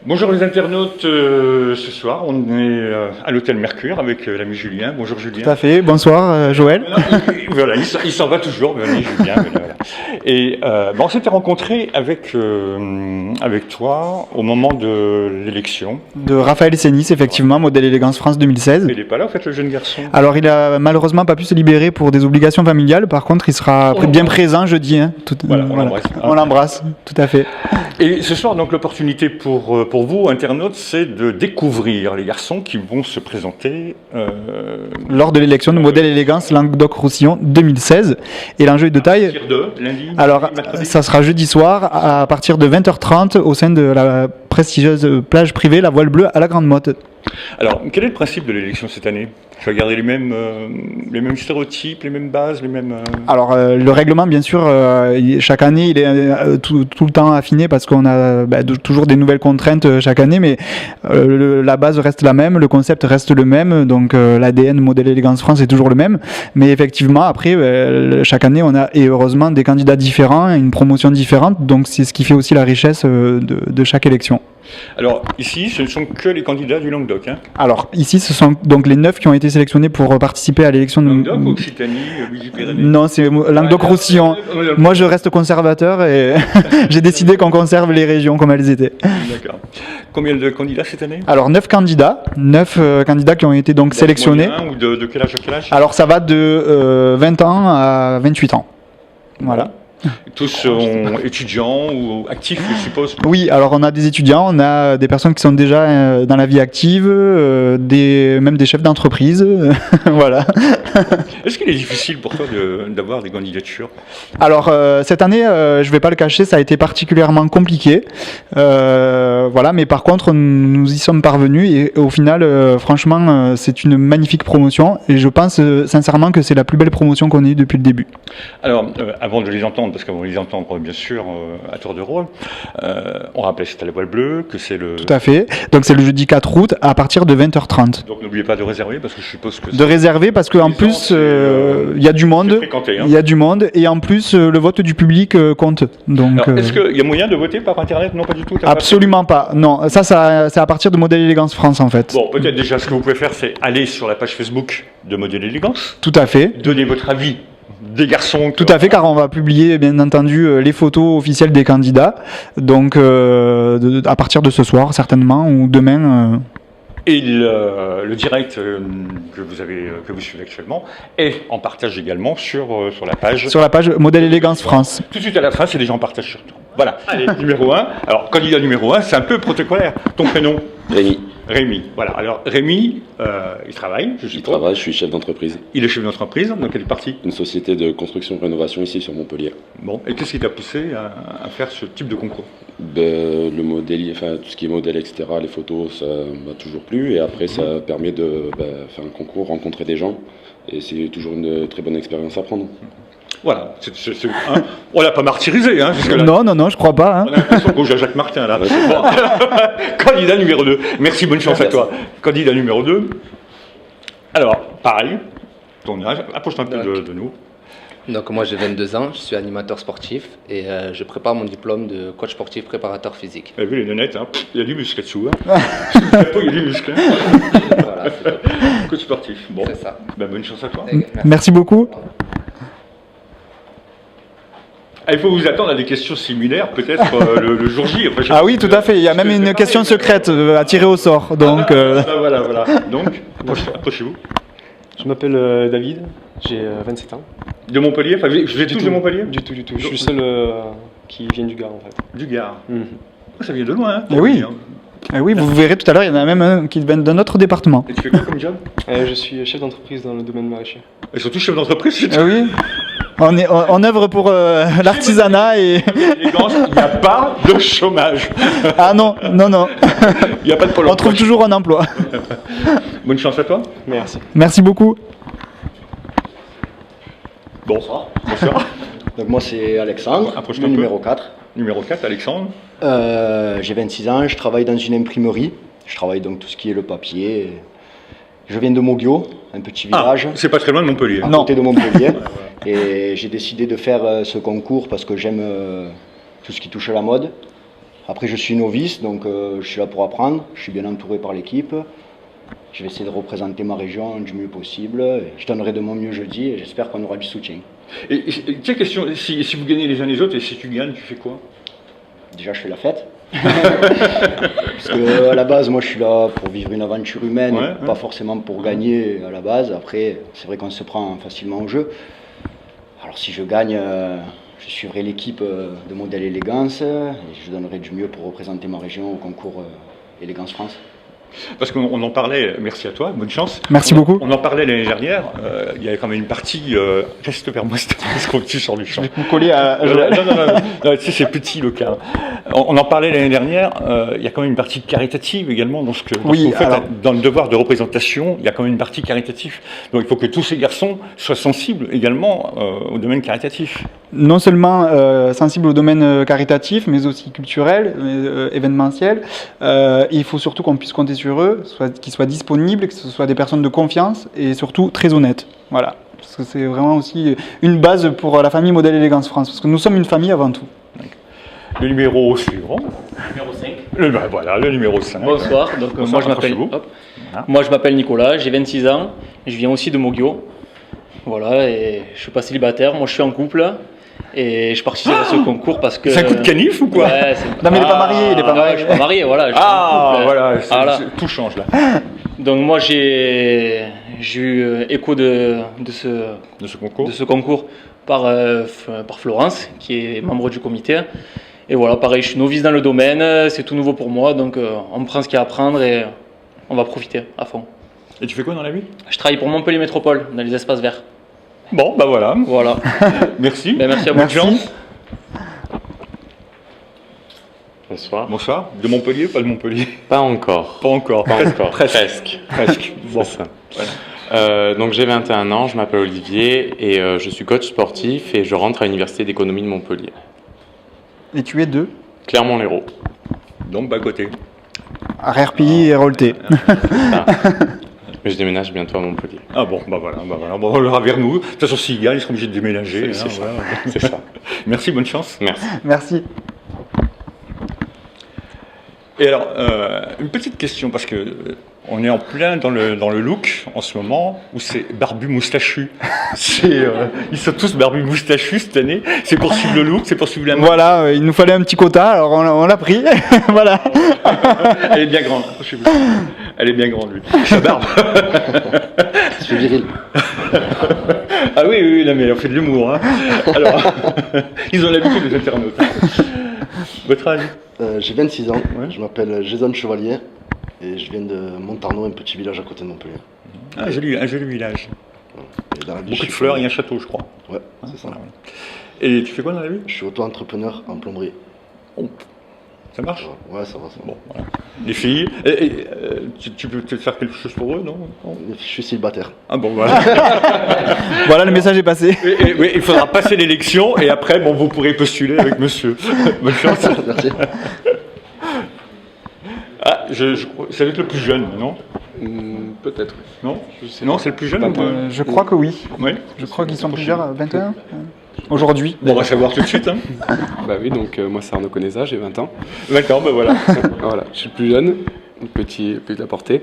Bonjour les internautes, ce soir on est à l'hôtel Mercure avec l'ami Julien. Bonjour Julien. Tout à fait, bonsoir Joël. Voilà, il s'en va toujours, l'ami Julien. Voilà. Et on s'était rencontrés avec toi au moment de l'élection. De Raphaël Sénis, effectivement, modèle élégance France 2016. Il n'est pas là en fait, le jeune garçon. Alors il a malheureusement pas pu se libérer pour des obligations familiales, par contre il sera bien présent jeudi. Hein, voilà, on l'embrasse, tout à fait. Et ce soir, donc l'opportunité pour vous, internautes, c'est de découvrir les garçons qui vont se présenter lors de l'élection de modèle élégance Languedoc-Roussillon 2016. Et l'enjeu est de taille. À partir de lundi. Alors, ça sera jeudi soir à partir de 20h30 au sein de la prestigieuse plage privée La Voile Bleue à la Grande Motte. Alors, quel est le principe de l'élection cette année? Tu vas garder les mêmes stéréotypes, les mêmes bases, les mêmes... Alors, le règlement, bien sûr, chaque année, il est tout le temps affiné parce qu'on a toujours des nouvelles contraintes chaque année, mais la base reste la même, le concept reste le même, donc l'ADN modèle élégance France est toujours le même. Mais effectivement, après, chaque année, on a, et heureusement, des candidats différents, une promotion différente, donc c'est ce qui fait aussi la richesse de chaque élection. Alors, ici, ce ne sont que les candidats du Languedoc. Hein. Alors, ici, ce sont donc les 9 qui ont été sélectionnés pour participer à l'élection de... Languedoc, Occitanie, Midi-Pyrénées. Non, c'est Languedoc-Roussillon. Moi, je reste conservateur et j'ai décidé qu'on conserve les régions comme elles étaient. D'accord. Combien de candidats cette année? Alors, 9 candidats qui ont été donc sélectionnés. Ou de quel âge à quel âge? Alors, ça va de 20 ans à 28 ans. Voilà. Tous sont étudiants ou actifs, je suppose? Oui, alors on a des étudiants, on a des personnes qui sont déjà dans la vie active, même des chefs d'entreprise, voilà. Est-ce qu'il est difficile pour toi d'avoir des candidatures? Alors cette année, je ne vais pas le cacher, ça a été particulièrement compliqué, voilà, mais par contre nous y sommes parvenus et au final, franchement, c'est une magnifique promotion et je pense sincèrement que c'est la plus belle promotion qu'on ait eue depuis le début. Alors, avant de les entendre, parce qu'on va les entendre bien sûr à tour de rôle, on rappelle que c'est à la Voile Bleue, que c'est le... Tout à fait, donc c'est le jeudi 4 août à partir de 20h30. Donc n'oubliez pas de réserver, parce que je suppose que... De réserver, parce qu'en plus, il y a du monde, il y a du monde, et en plus, le vote du public compte. Donc, est-ce qu'il y a moyen de voter par Internet? Non, pas du tout. Absolument pas, non, ça c'est à partir de Modèle Élégance France en fait. Bon, peut-être déjà ce que vous pouvez faire, c'est aller sur la page Facebook de Modèle Élégance. Tout à fait. Donner votre avis des garçons. Tout à fait, car on va publier bien entendu les photos officielles des candidats, donc à partir de ce soir certainement, ou demain. Et le direct que vous suivez actuellement est en partage également sur la page. Sur la page Modèle Élégance France. Tout de suite à la fin, c'est des gens en partage sur tout. Voilà. Allez, numéro 1. Alors, candidat numéro 1, c'est un peu protocolaire. Ton prénom? Rémi. Rémi. Voilà. Alors, Rémi, il travaille, je suppose. Il travaille, je suis chef d'entreprise. Il est chef d'entreprise. Dans quelle partie? Une société de construction-rénovation ici sur Montpellier. Bon. Et qu'est-ce qui t'a poussé à faire ce type de concours? Le modèle, enfin, tout ce qui est modèle, etc., les photos, ça m'a toujours plu. Et après, ça permet de faire un concours, rencontrer des gens. Et c'est toujours une très bonne expérience à prendre. Voilà, hein, on l'a pas martyrisé, hein, jusque-là. Non, je crois pas. Hein. On a l'impression qu'on joue à Jacques Martin, là. Candidat numéro 2. Merci, bonne chance à toi. Candidat numéro 2. Alors, pareil, ton âge, approche-toi un peu de nous. Donc moi j'ai 22 ans, je suis animateur sportif et je prépare mon diplôme de coach sportif préparateur physique. Vous avez vu les lunettes, hein, il y a du muscle là-dessous. Hein. Il y a du muscle. Hein. Voilà, coach sportif. Bon, c'est ça. Ben, bonne chance à toi. Merci beaucoup. Il faut vous attendre à des questions similaires, peut-être le jour J. Enfin, oui, tout à fait. Il y a même une question secrète à tirer au sort. Donc, voilà. Donc, approchez-vous. Je m'appelle David, j'ai 27 ans. De Montpellier? Enfin, vous êtes tous de Montpellier? Du tout. Je suis le seul qui vient du Gard, en fait. Du Gard. Ça vient de loin, hein? Oui. Oui, vous verrez tout à l'heure, il y en a même un qui vient d'un autre département. Et tu fais quoi comme job? Je suis chef d'entreprise dans le domaine maraîcher. Et surtout chef d'entreprise? Oui. On œuvre pour l'artisanat et... Il n'y a pas de chômage. Ah non. Il n'y a pas de pôle emploi. On trouve toujours un emploi. Bonne chance à toi. Merci. Merci beaucoup. Bonsoir. Donc moi c'est Alexandre, Approche-toi le un peu. numéro 4. Numéro 4, Alexandre. J'ai 26 ans, je travaille dans une imprimerie. Je travaille donc tout ce qui est le papier. Je viens de Moguio, un petit village. C'est pas très loin de Montpellier. À côté de Montpellier. Et j'ai décidé de faire ce concours parce que j'aime tout ce qui touche à la mode. Après, je suis novice, donc je suis là pour apprendre. Je suis bien entouré par l'équipe. Je vais essayer de représenter ma région du mieux possible. Je donnerai de mon mieux jeudi et j'espère qu'on aura du soutien. Et tiens, question, si vous gagnez les uns les autres et si tu gagnes, tu fais quoi? Déjà, je fais la fête. Parce que à la base, moi, je suis là pour vivre une aventure humaine, pas forcément pour gagner à la base. Après, c'est vrai qu'on se prend facilement au jeu. Alors, si je gagne, je suivrai l'équipe de Modèle Élégance et je donnerai du mieux pour représenter ma région au concours Élégance France. Parce qu'on en parlait, merci à toi, bonne chance. Merci beaucoup. On en parlait l'année dernière, il y avait quand même une partie, reste vers moi, parce qu'on tue sur le champ. Vous collez à Non, tu sais, c'est petit le cas. On en parlait l'année dernière, il y a quand même une partie caritative également dans ce que vous faites. alors, dans le devoir de représentation, il y a quand même une partie caritative. Donc il faut que tous ces garçons soient sensibles également au domaine caritatif. non seulement sensible au domaine caritatif, mais aussi culturel, événementiel. Il faut surtout qu'on puisse compter sur eux, qu'ils soient disponibles, que ce soit des personnes de confiance et surtout très honnêtes. Voilà, parce que c'est vraiment aussi une base pour la famille Modèle Élégance France, parce que nous sommes une famille avant tout. Le numéro suivant. Numéro 5. Voilà, le numéro 5. Bonsoir, donc Bonsoir, moi je m'appelle Nicolas, j'ai 26 ans, je viens aussi de Moguio. Voilà, et je suis pas célibataire, moi je suis en couple et je participe à ce concours parce que. C'est un coup de canif ou quoi? Ouais, Non mais il n'est pas marié, il est pas non, marié. je suis pas marié, voilà. Je suis en couple. Voilà, Voilà. tout change là. Donc moi j'ai eu écho de De ce concours. par Florence, qui est membre du comité. Et voilà, pareil, je suis novice dans le domaine, c'est tout nouveau pour moi, donc on me prend ce qu'il y a à apprendre et on va profiter à fond. Et tu fais quoi dans la vie? Je travaille pour Montpellier Métropole, dans les espaces verts. Bon, bah voilà. Voilà. Merci. Ben, merci à vous. Bonne chance. Bonsoir. Bonsoir. De Montpellier, pas de Montpellier? Pas encore. Pas encore. Pas encore. Presque. Presque. Bon. C'est ça. Donc j'ai 21 ans, je m'appelle Olivier et je suis coach sportif et je rentre à l'université d'économie de Montpellier. Et tu es de Clermont-Lérault. Donc, bas côté. RRPI et Rolté. Mais je déménage bientôt à Montpellier. Ah bon, bah voilà. Bon, on l'aura vers nous. De toute façon, s'il gagne, ils seront obligés de déménager. C'est ça. Voilà. C'est ça. Merci, bonne chance. Merci. Merci. Et alors, une petite question, parce que on est en plein dans le look en ce moment, où c'est barbu moustachu. Ils sont tous barbus moustachus cette année. C'est pour suivre le look, c'est pour suivre la mode. Voilà, il nous fallait un petit quota, alors on l'a pris. Voilà. Elle est bien grande. Approchez-vous. Elle est bien grande, lui. Sa barbe. Je suis viril. Ah oui, non, mais on fait de l'humour. Hein. Alors, ils ont l'habitude, les internautes. Votre âge? J'ai 26 ans, Ouais. je m'appelle Jason Chevalier et je viens de Montarno, un petit village à côté de Montpellier. Un joli village. Et dans la vie, Beaucoup je de suis- fleurs et un château, je crois. Ouais, c'est ça. Voilà. Et tu fais quoi dans la vie? Je suis auto-entrepreneur en plomberie. Ça marche? Ouais, ça va, ça va. Bon, voilà. Les filles, tu peux peut-être faire quelque chose pour eux, non? Je suis célibataire. Ah bon, voilà. Voilà, le message est passé. Oui, il faudra passer l'élection et après, bon, vous pourrez postuler avec monsieur. Bonne chance. Merci. Ah, je crois, ça doit être le plus jeune, non? Peut-être. Non? Non, c'est le plus jeune ou pas? Je crois que oui. Oui. Je crois qu'ils sont plusieurs à 21 aujourd'hui. Bon, on va savoir tout de suite. Hein. Bah oui, donc moi c'est Arnaud Conesa, j'ai 20 ans. D'accord, ben voilà. Voilà, je suis le plus jeune, petit de la portée.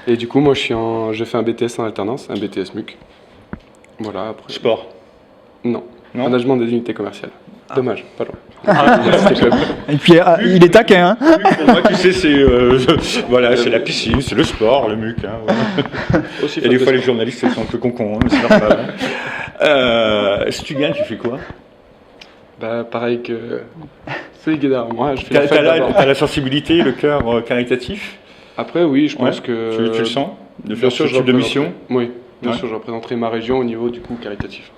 Et du coup, moi je fais un BTS en alternance, un BTS MUC. Voilà, après. Sport. Non, Non. management des unités commerciales. Dommage, pas loin. Et puis il est taquin. Hein. Pour moi, tu sais, c'est voilà, c'est la piscine, c'est le sport, le MUC. Hein, voilà. Aussi Et des fois, les journalistes ils sont un peu concons, hein, mais c'est normal. Si tu gagnes, tu fais quoi? Bah pareil que celui qui est derrière moi, je fais la T'as fête d'abord. la sensibilité, le cœur caritatif? Après oui, je pense Ouais. que... Tu le sens? De Bien faire sûr, ce type de mission? Oui, bien Ouais. sûr, je représenterai ma région au niveau du coup caritatif.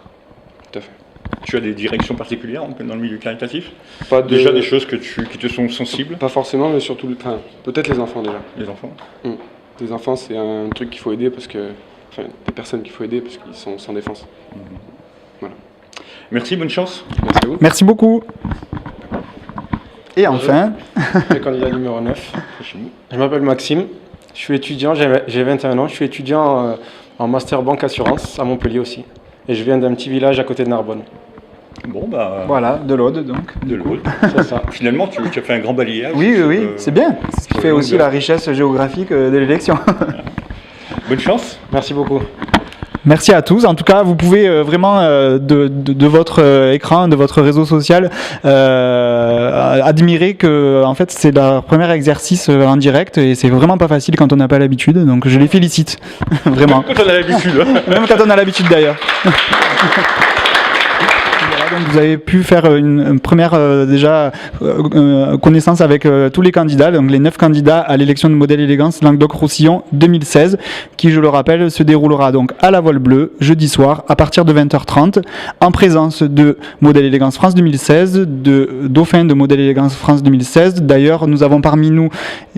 Tout à fait. Tu as des directions particulières dans le milieu caritatif? Pas de... Déjà des choses qui te sont sensibles? Pas forcément, mais surtout, enfin, peut-être les enfants déjà. Les enfants? Les enfants, c'est un truc qu'il faut aider parce que, enfin, des personnes qu'il faut aider parce qu'ils sont sans défense. Voilà. Merci, bonne chance. Merci à vous. Merci beaucoup. Et enfin, Le candidat numéro 9. Je m'appelle Maxime, je suis étudiant, j'ai 21 ans, je suis étudiant en master banque assurance à Montpellier aussi. Et je viens d'un petit village à côté de Narbonne. Bon, bah. Voilà, de l'Aude donc. De l'Aude, c'est ça. Finalement, tu as fait un grand balayage. Oui, c'est bien. C'est ce qui fait aussi la richesse géographique de l'élection. Bonne chance. Merci beaucoup. Merci à tous. En tout cas, vous pouvez vraiment de votre écran, de votre réseau social, admirer que en fait c'est leur premier exercice en direct et c'est vraiment pas facile quand on n'a pas l'habitude. Donc je les félicite vraiment. Même quand on a l'habitude. Même quand on a l'habitude d'ailleurs. Donc vous avez pu faire une première connaissance avec tous les candidats, donc les 9 candidats à l'élection de Modèle Élégance Languedoc-Roussillon 2016, qui, je le rappelle, se déroulera donc à la Voile Bleue, jeudi soir, à partir de 20h30, en présence de Modèle Élégance France 2016, de Dauphin de Modèle Élégance France 2016. D'ailleurs, nous avons parmi nous,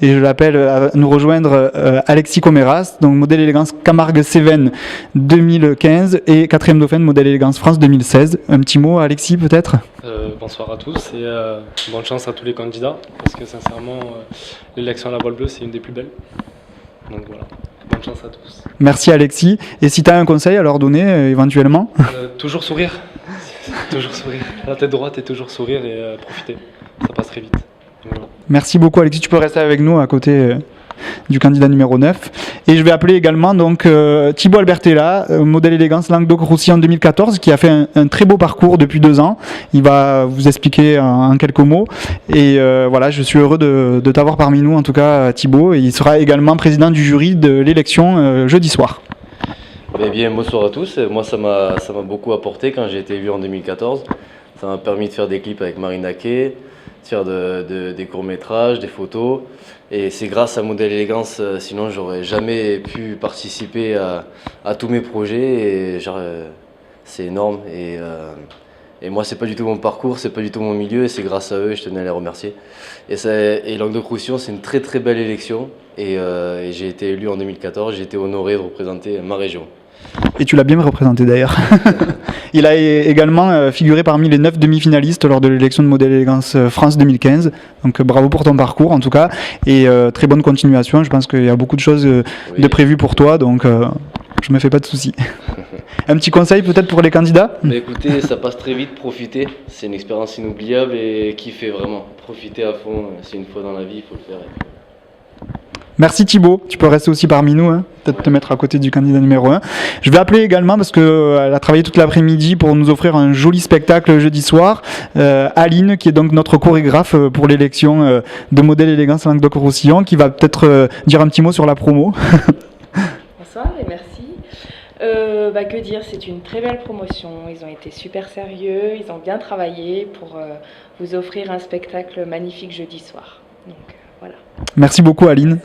et je l'appelle à nous rejoindre, Alexis Coméras, donc Modèle Élégance Camargue-Cévennes 2015 et 4e Dauphin de Modèle Élégance France 2016. Un petit mot, Alexis, peut-être? Bonsoir à tous et bonne chance à tous les candidats parce que sincèrement l'élection à la Voile Bleue c'est une des plus belles, donc voilà, bonne chance à tous. Merci Alexis, et si tu as un conseil à leur donner éventuellement? Toujours sourire, toujours sourire, la tête droite et toujours sourire et profiter, ça passe très vite. Voilà. Merci beaucoup Alexis, tu peux rester avec nous à côté du candidat numéro 9. Et je vais appeler également donc Thibaut Albertella, Modèle Élégance Languedoc-Roussillon 2014, qui a fait un très beau parcours depuis 2 ans. Il va vous expliquer en quelques mots. Et voilà, je suis heureux de t'avoir parmi nous, en tout cas Thibaut. Et il sera également président du jury de l'élection jeudi soir. Eh bien, bonsoir à tous. Moi, ça m'a beaucoup apporté quand j'ai été élu en 2014. Ça m'a permis de faire des clips avec Marine Naquet, de faire des courts-métrages, des photos. Et c'est grâce à Modèle Élégance, sinon j'aurais jamais pu participer à tous mes projets. Et c'est énorme. Et moi, c'est pas du tout mon parcours, c'est pas du tout mon milieu. Et c'est grâce à eux, et je tenais à les remercier. Et Languedoc-Roussillon, c'est une très très belle élection. Et j'ai été élu en 2014, j'ai été honoré de représenter ma région. Et tu l'as bien représenté d'ailleurs. Il a également figuré parmi les 9 demi-finalistes lors de l'élection de Modèle Élégance France 2015. Donc bravo pour ton parcours en tout cas. Et très bonne continuation. Je pense qu'il y a beaucoup de choses de prévues pour toi. Donc je me fais pas de soucis. Un petit conseil peut-être pour les candidats? Mais écoutez, ça passe très vite, profitez. C'est une expérience inoubliable et kiffez vraiment. Profitez à fond. C'est une fois dans la vie, il faut le faire. Merci Thibaut, tu peux rester aussi parmi nous, hein. Peut-être te mettre à côté du candidat numéro 1. Je vais appeler également, parce qu'elle a travaillé toute l'après-midi pour nous offrir un joli spectacle jeudi soir, Aline, qui est donc notre chorégraphe pour l'élection de Modèle Élégance Languedoc-Roussillon, qui va peut-être dire un petit mot sur la promo. Bonsoir et merci. Que dire, c'est une très belle promotion, ils ont été super sérieux, ils ont bien travaillé pour vous offrir un spectacle magnifique jeudi soir. Donc, voilà. Merci beaucoup Aline.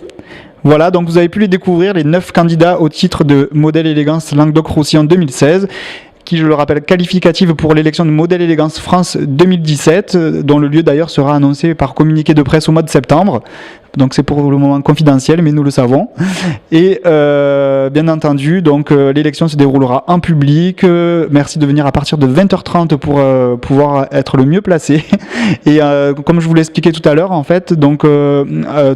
Voilà, donc vous avez pu les découvrir, les 9 candidats au titre de Modèle Élégance Languedoc-Roussillon 2016, qui, je le rappelle, qualificative pour l'élection de Modèle Élégance France 2017, dont le lieu d'ailleurs sera annoncé par communiqué de presse au mois de septembre. Donc c'est pour le moment confidentiel, mais nous le savons. Et bien entendu, donc l'élection se déroulera en public. Merci de venir à partir de 20h30 pour pouvoir être le mieux placé. Et comme je vous l'ai expliqué tout à l'heure, en fait, donc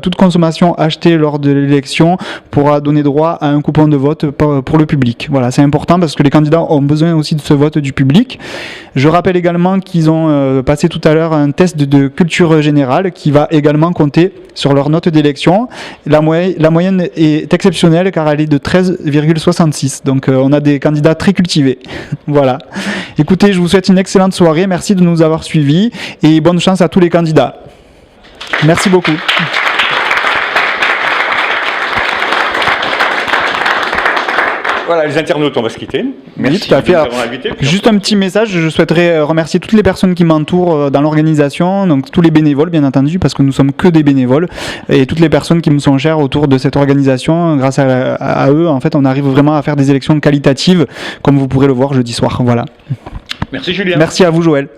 toute consommation achetée lors de l'élection pourra donner droit à un coupon de vote pour le public. Voilà, c'est important parce que les candidats ont besoin aussi de ce vote du public. Je rappelle également qu'ils ont passé tout à l'heure un test de culture générale qui va également compter sur leur note d'élection. La moyenne est exceptionnelle car elle est de 13,66. Donc on a des candidats très cultivés. Voilà. Écoutez, je vous souhaite une excellente soirée. Merci de nous avoir suivis et bonne chance à tous les candidats. Merci beaucoup. Voilà, les internautes, on va se quitter. Merci oui, tout à fait. de nous avoir invités. Juste un petit message, je souhaiterais remercier toutes les personnes qui m'entourent dans l'organisation, donc tous les bénévoles bien entendu, parce que nous sommes que des bénévoles, et toutes les personnes qui me sont chères autour de cette organisation. Grâce à eux, en fait, on arrive vraiment à faire des élections qualitatives, comme vous pourrez le voir jeudi soir. Voilà. Merci Julien. Merci à vous Joël.